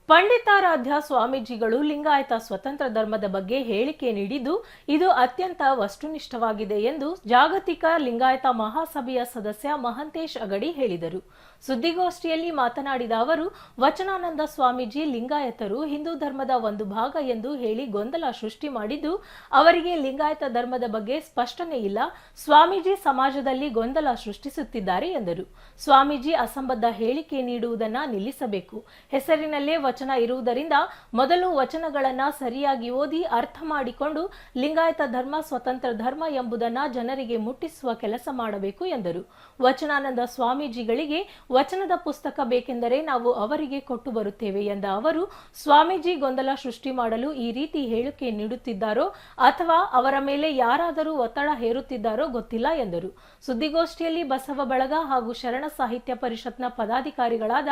ಪಂಡಿತಾರಾಧ್ಯ ಸ್ವಾಮೀಜಿಗಳು ಲಿಂಗಾಯತ ಸ್ವತಂತ್ರ ಧರ್ಮದ ಬಗ್ಗೆ ಹೇಳಿಕೆ ನೀಡಿದ್ದು ಇದು ಅತ್ಯಂತ ವಸ್ತುನಿಷ್ಠವಾಗಿದೆ ಎಂದು ಜಾಗತಿಕ ಲಿಂಗಾಯತ ಮಹಾಸಭೆಯ ಸದಸ್ಯ ಮಹಂತೇಶ್ ಅಗಡಿ ಹೇಳಿದರು. ಸುದ್ದಿಗೋಷ್ಠಿಯಲ್ಲಿ ಮಾತನಾಡಿದ ಅವರು, ವಚನಾನಂದ ಸ್ವಾಮೀಜಿ ಲಿಂಗಾಯತರು ಹಿಂದೂ ಧರ್ಮದ ಒಂದು ಭಾಗ ಎಂದು ಹೇಳಿ ಗೊಂದಲ ಸೃಷ್ಟಿ ಮಾಡಿದ್ದು ಅವರಿಗೆ ಲಿಂಗಾಯತ ಧರ್ಮದ ಬಗ್ಗೆ ಸ್ಪಷ್ಟನೆ ಇಲ್ಲ. ಸ್ವಾಮೀಜಿ ಸಮಾಜದಲ್ಲಿ ಗೊಂದಲ ಸೃಷ್ಟಿಸುತ್ತಿದ್ದಾರೆ ಎಂದರು. ಸ್ವಾಮೀಜಿ ಅಸಂಬದ್ಧ ಹೇಳಿಕೆ ನೀಡುವುದನ್ನು ನಿಲ್ಲಿಸಬೇಕು. ಹೆಸರಿನಲ್ಲೇ ವಚನ ಇರುವುದರಿಂದ ಮೊದಲು ವಚನಗಳನ್ನ ಸರಿಯಾಗಿ ಓದಿ ಅರ್ಥ ಮಾಡಿಕೊಂಡು ಲಿಂಗಾಯತ ಧರ್ಮ ಸ್ವತಂತ್ರ ಧರ್ಮ ಎಂಬುದನ್ನ ಜನರಿಗೆ ಮುಟ್ಟಿಸುವ ಕೆಲಸ ಮಾಡಬೇಕು ಎಂದರು. ವಚನಾನಂದ ಸ್ವಾಮೀಜಿಗಳಿಗೆ ವಚನದ ಪುಸ್ತಕ ಬೇಕೆಂದರೆ ನಾವು ಅವರಿಗೆ ಕೊಟ್ಟು ಬರುತ್ತೇವೆ ಎಂದ ಅವರು, ಸ್ವಾಮೀಜಿ ಗೊಂದಲ ಸೃಷ್ಟಿ ಮಾಡಲು ಈ ರೀತಿ ಹೇಳಿಕೆ ನೀಡುತ್ತಿದ್ದಾರೋ ಅಥವಾ ಅವರ ಮೇಲೆ ಯಾರಾದರೂ ಒತ್ತಡ ಹೇರುತ್ತಿದ್ದಾರೋ ಗೊತ್ತಿಲ್ಲ ಎಂದರು. ಸುದ್ದಿಗೋಷ್ಠಿಯಲ್ಲಿ ಬಸವ ಬಳಗ ಹಾಗೂ ಶರಣ ಸಾಹಿತ್ಯ ಪರಿಷತ್ನ ಪದಾಧಿಕಾರಿಗಳಾದ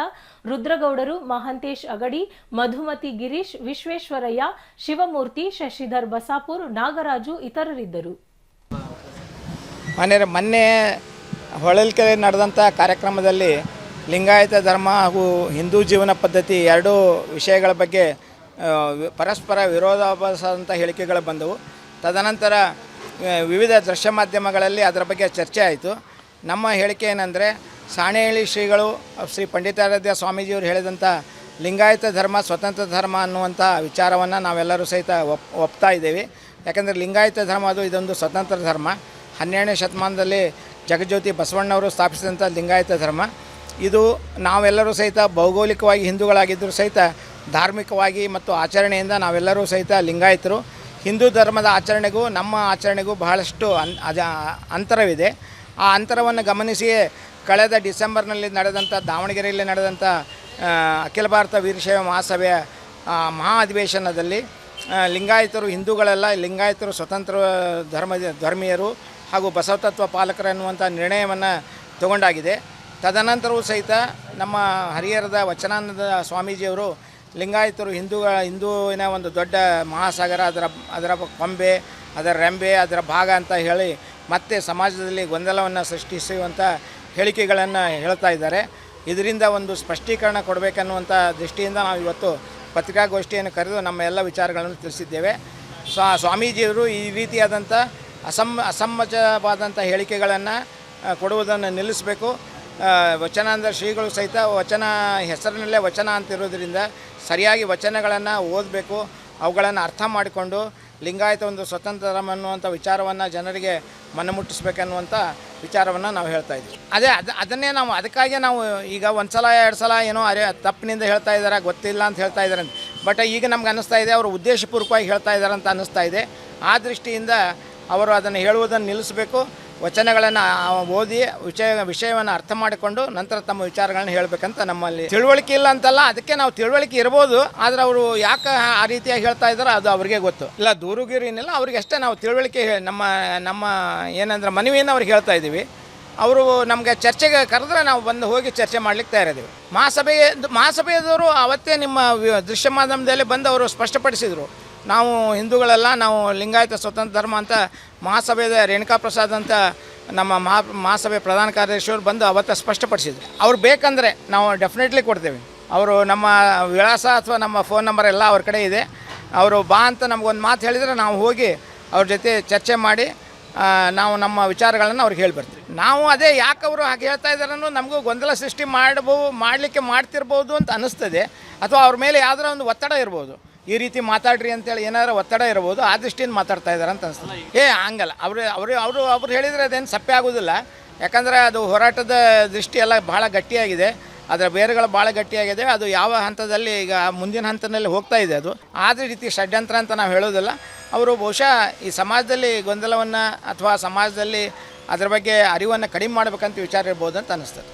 ರುದ್ರಗೌಡರು, ಮಹಂತೇಶ್ ಅಗಡಿ, ಮಧುಮತಿ ಗಿರೀಶ್, ವಿಶ್ವೇಶ್ವರಯ್ಯ, ಶಿವಮೂರ್ತಿ, ಶಶಿಧರ್ ಬಸಾಪುರ್, ನಾಗರಾಜು ಇತರರಿದ್ದರು. ಮೊನ್ನೆ ಹೊಳಲ್ಕೆರೆ ನಡೆದಂಥ ಕಾರ್ಯಕ್ರಮದಲ್ಲಿ ಲಿಂಗಾಯತ ಧರ್ಮ ಹಾಗೂ ಹಿಂದೂ ಜೀವನ ಪದ್ಧತಿ ಎರಡೂ ವಿಷಯಗಳ ಬಗ್ಗೆ ಪರಸ್ಪರ ವಿರೋಧಾಭಾಸದಂಥ ಹೇಳಿಕೆಗಳು ಬಂದವು. ತದನಂತರ ವಿವಿಧ ದೃಶ್ಯ ಮಾಧ್ಯಮಗಳಲ್ಲಿ ಅದರ ಬಗ್ಗೆ ಚರ್ಚೆ ಆಯಿತು. ನಮ್ಮ ಹೇಳಿಕೆ ಏನಂದರೆ, ಸಾಣೇಹಳ್ಳಿ ಶ್ರೀಗಳು ಶ್ರೀ ಪಂಡಿತಾರಾಧ್ಯ ಸ್ವಾಮೀಜಿಯವರು ಹೇಳಿದಂಥ ಲಿಂಗಾಯತ ಧರ್ಮ ಸ್ವತಂತ್ರ ಧರ್ಮ ಅನ್ನುವಂಥ ವಿಚಾರವನ್ನು ನಾವೆಲ್ಲರೂ ಸಹಿತ ಒಪ್ತಾ ಇದ್ದೇವೆ. ಯಾಕಂದರೆ ಲಿಂಗಾಯತ ಧರ್ಮ ಇದೊಂದು ಸ್ವತಂತ್ರ ಧರ್ಮ. 12ನೇ ಶತಮಾನದಲ್ಲಿ ಜಗಜ್ಯೋತಿ ಬಸವಣ್ಣವರು ಸ್ಥಾಪಿಸಿದಂಥ ಲಿಂಗಾಯತ ಧರ್ಮ ಇದು ನಾವೆಲ್ಲರೂ ಸಹಿತ ಭೌಗೋಳಿಕವಾಗಿ ಹಿಂದೂಗಳಾಗಿದ್ದರೂ ಸಹಿತ ಧಾರ್ಮಿಕವಾಗಿ ಮತ್ತು ಆಚರಣೆಯಿಂದ ನಾವೆಲ್ಲರೂ ಸಹಿತ ಲಿಂಗಾಯತರು. ಹಿಂದೂ ಧರ್ಮದ ಆಚರಣೆಗೂ ನಮ್ಮ ಆಚರಣೆಗೂ ಬಹಳಷ್ಟು ಅಂತರವಿದೆ. ಆ ಅಂತರವನ್ನು ಗಮನಿಸಿಯೇ ಕಳೆದ ಡಿಸೆಂಬರ್ನಲ್ಲಿ ನಡೆದಂಥ ದಾವಣಗೆರೆಯಲ್ಲಿ ನಡೆದಂಥ ಅಖಿಲ ಭಾರತ ವೀರಶೈವ ಮಹಾಸಭೆಯ ಮಹಾ ಅಧಿವೇಶನದಲ್ಲಿ ಲಿಂಗಾಯತರು ಹಿಂದೂಗಳೆಲ್ಲ ಲಿಂಗಾಯತರು ಸ್ವತಂತ್ರ ಧರ್ಮೀಯರು ಹಾಗೂ ಬಸವತತ್ವ ಪಾಲಕರು ಅನ್ನುವಂಥ ನಿರ್ಣಯವನ್ನು ತಗೊಂಡಾಗಿದೆ. ತದನಂತರವೂ ಸಹಿತ ನಮ್ಮ ಹರಿಹರದ ವಚನಾನಂದ ಸ್ವಾಮೀಜಿಯವರು ಲಿಂಗಾಯತರು ಹಿಂದೂವಿನ ಒಂದು ದೊಡ್ಡ ಮಹಾಸಾಗರ, ಅದರ ಕೊಂಬೆ, ಅದರ ರೆಂಬೆ, ಅದರ ಭಾಗ ಅಂತ ಹೇಳಿ ಮತ್ತೆ ಸಮಾಜದಲ್ಲಿ ಗೊಂದಲವನ್ನು ಸೃಷ್ಟಿಸುವಂಥ ಹೇಳಿಕೆಗಳನ್ನು ಹೇಳ್ತಾ ಇದ್ದಾರೆ. ಇದರಿಂದ ಒಂದು ಸ್ಪಷ್ಟೀಕರಣ ಕೊಡಬೇಕನ್ನುವಂಥ ದೃಷ್ಟಿಯಿಂದ ನಾವು ಇವತ್ತು ಪತ್ರಿಕಾಗೋಷ್ಠಿಯನ್ನು ಕರೆದು ನಮ್ಮ ಎಲ್ಲ ವಿಚಾರಗಳನ್ನು ತಿಳಿಸಿದ್ದೇವೆ. ಸ್ವಾಮೀಜಿಯವರು ಈ ರೀತಿಯಾದಂಥ ಅಸಮ್ಮತವಾದಂಥ ಹೇಳಿಕೆಗಳನ್ನು ಕೊಡುವುದನ್ನು ನಿಲ್ಲಿಸಬೇಕು. ವಚನಾನಂದ ಶ್ರೀಗಳು ಸಹಿತ ವಚನ ಹೆಸರಿನಲ್ಲೇ ವಚನ ಅಂತಿರೋದ್ರಿಂದ ಸರಿಯಾಗಿ ವಚನಗಳನ್ನು ಓದಬೇಕು, ಅವುಗಳನ್ನು ಅರ್ಥ ಮಾಡಿಕೊಂಡು ಲಿಂಗಾಯತ ಒಂದು ಸ್ವತಂತ್ರ ಧರ್ಮ ಅನ್ನುವಂಥ ವಿಚಾರವನ್ನು ಜನರಿಗೆ ಮನಮುಟ್ಟಿಸ್ಬೇಕನ್ನುವಂಥ ವಿಚಾರವನ್ನು ನಾವು ಹೇಳ್ತಾ ಇದ್ವಿ. ಅದನ್ನೇ ಅದಕ್ಕಾಗಿ ನಾವು ಈಗ ಒಂದು ಸಲ ಎರಡು ಸಲ ಏನೋ ತಪ್ಪಿನಿಂದ ಹೇಳ್ತಾ ಇದ್ದಾರೆ, ಗೊತ್ತಿಲ್ಲ ಅಂತ ಹೇಳ್ತಾ ಇದ್ದಾರೆ ಅಂತ. ಬಟ್ ಈಗ ನಮ್ಗೆ ಅನ್ನಿಸ್ತಾ ಇದೆ ಅವರು ಉದ್ದೇಶಪೂರ್ವಕವಾಗಿ ಹೇಳ್ತಾ ಇದ್ದಾರೆ ಅಂತ ಅನ್ನಿಸ್ತಾ ಇದೆ. ಆ ದೃಷ್ಟಿಯಿಂದ ಅವರು ಅದನ್ನು ಹೇಳುವುದನ್ನು ನಿಲ್ಲಿಸಬೇಕು. ವಚನಗಳನ್ನು ಓದಿ ವಿಷಯವನ್ನು ಅರ್ಥ ಮಾಡಿಕೊಂಡು ನಂತರ ತಮ್ಮ ವಿಚಾರಗಳನ್ನ ಹೇಳಬೇಕಂತ ನಮ್ಮಲ್ಲಿ ತಿಳುವಳಿಕೆ ಇಲ್ಲ ಅಂತಲ್ಲ, ಅದಕ್ಕೆ ನಾವು ತಿಳುವಳಿಕೆ ಇರ್ಬೋದು, ಆದರೆ ಅವರು ಯಾಕೆ ಆ ರೀತಿಯಾಗಿ ಹೇಳ್ತಾ ಇದ್ದಾರೋ ಅದು ಅವ್ರಿಗೆ ಗೊತ್ತು. ಇಲ್ಲ ದೂರುಗಿರಿನಿಲ್ಲ, ಅವ್ರಿಗೆ ಅಷ್ಟೇ ನಾವು ತಿಳುವಳಿಕೆ ನಮ್ಮ ಏನಂದ್ರೆ ಮನವಿಯನ್ನು ಅವ್ರಿಗೆ ಹೇಳ್ತಾ ಇದ್ದೀವಿ. ಅವರು ನಮಗೆ ಚರ್ಚೆಗೆ ಕರೆದ್ರೆ ನಾವು ಬಂದು ಹೋಗಿ ಚರ್ಚೆ ಮಾಡಲಿಕ್ಕೆ ತಯಾರಿದ್ದೀವಿ. ಮಹಾಸಭೆಯದವರು ಅವತ್ತೇ ನಿಮ್ಮ ದೃಶ್ಯ ಮಾಧ್ಯಮದಲ್ಲಿ ಬಂದು ಅವರು ಸ್ಪಷ್ಟಪಡಿಸಿದರು, ನಾವು ಹಿಂದೂಗಳೆಲ್ಲ ನಾವು ಲಿಂಗಾಯತ ಸ್ವತಂತ್ರ ಧರ್ಮ ಅಂತ ಮಹಾಸಭೆಯ ರೇಣುಕಾ ಪ್ರಸಾದ್ ಅಂತ ನಮ್ಮ ಮಹಾಸಭೆ ಪ್ರಧಾನ ಕಾರ್ಯದರ್ಶಿಯವರು ಬಂದು ಅವತ್ತು ಸ್ಪಷ್ಟಪಡಿಸಿದ್ರು. ಅವ್ರು ಬೇಕಂದರೆ ನಾವು ಡೆಫಿನೆಟ್ಲಿ ಕೊಡ್ತೇವೆ. ಅವರು ನಮ್ಮ ವಿಳಾಸ ಅಥವಾ ನಮ್ಮ ಫೋನ್ ನಂಬರ್ ಎಲ್ಲ ಅವ್ರ ಕಡೆ ಇದೆ. ಅವರು ಬಾ ಅಂತ ನಮಗೊಂದು ಮಾತು ಹೇಳಿದರೆ ನಾವು ಹೋಗಿ ಅವ್ರ ಜೊತೆ ಚರ್ಚೆ ಮಾಡಿ ನಾವು ನಮ್ಮ ವಿಚಾರಗಳನ್ನು ಅವ್ರಿಗೆ ಹೇಳಿಬರ್ತೀವಿ. ನಾವು ಅದೇ ಯಾಕೆ ಅವರು ಹಾಗೆ ಹೇಳ್ತಾ ಇದ್ದಾರನ್ನೋ ನಮಗೂ ಗೊಂದಲ ಸೃಷ್ಟಿ ಮಾಡಲಿಕ್ಕೆ ಮಾಡ್ತಿರ್ಬೋದು ಅಂತ ಅನ್ನಿಸ್ತದೆ, ಅಥವಾ ಅವ್ರ ಮೇಲೆ ಯಾವುದೋ ಒಂದು ಒತ್ತಡ ಇರ್ಬೋದು. ಈ ರೀತಿ ಮಾತಾಡ್ರಿ ಅಂತೇಳಿ ಏನಾದರೂ ಒತ್ತಡ ಇರ್ಬೋದು, ಆ ದೃಷ್ಟಿಯಿಂದ ಮಾತಾಡ್ತಾ ಇದ್ದಾರೆ ಅಂತ ಅನಿಸ್ತದೆ. ಹಂಗಲ್ಲ, ಅವರು ಹೇಳಿದರೆ ಅದೇನು ಸಪ್ಪೆ ಆಗೋದಿಲ್ಲ. ಯಾಕಂದರೆ ಅದು ಹೋರಾಟದ ದೃಷ್ಟಿ ಎಲ್ಲ ಭಾಳ ಗಟ್ಟಿಯಾಗಿದೆ, ಅದರ ಬೇರುಗಳು ಭಾಳ ಗಟ್ಟಿಯಾಗಿದೆ. ಅದು ಯಾವ ಹಂತದಲ್ಲಿ ಈಗ ಮುಂದಿನ ಹಂತದಲ್ಲಿ ಹೋಗ್ತಾ ಇದೆ, ಅದು ಆದ ರೀತಿ ಷಡ್ಯಂತ್ರ ಅಂತ ನಾವು ಹೇಳೋದಿಲ್ಲ. ಅವರು ಬಹುಶಃ ಈ ಸಮಾಜದಲ್ಲಿ ಗೊಂದಲವನ್ನು ಅಥವಾ ಸಮಾಜದಲ್ಲಿ ಅದರ ಬಗ್ಗೆ ಅರಿವನ್ನು ಕಡಿಮೆ ಮಾಡಬೇಕಂತ ವಿಚಾರ ಇರ್ಬೋದು ಅಂತ ಅನ್ನಿಸ್ತದೆ.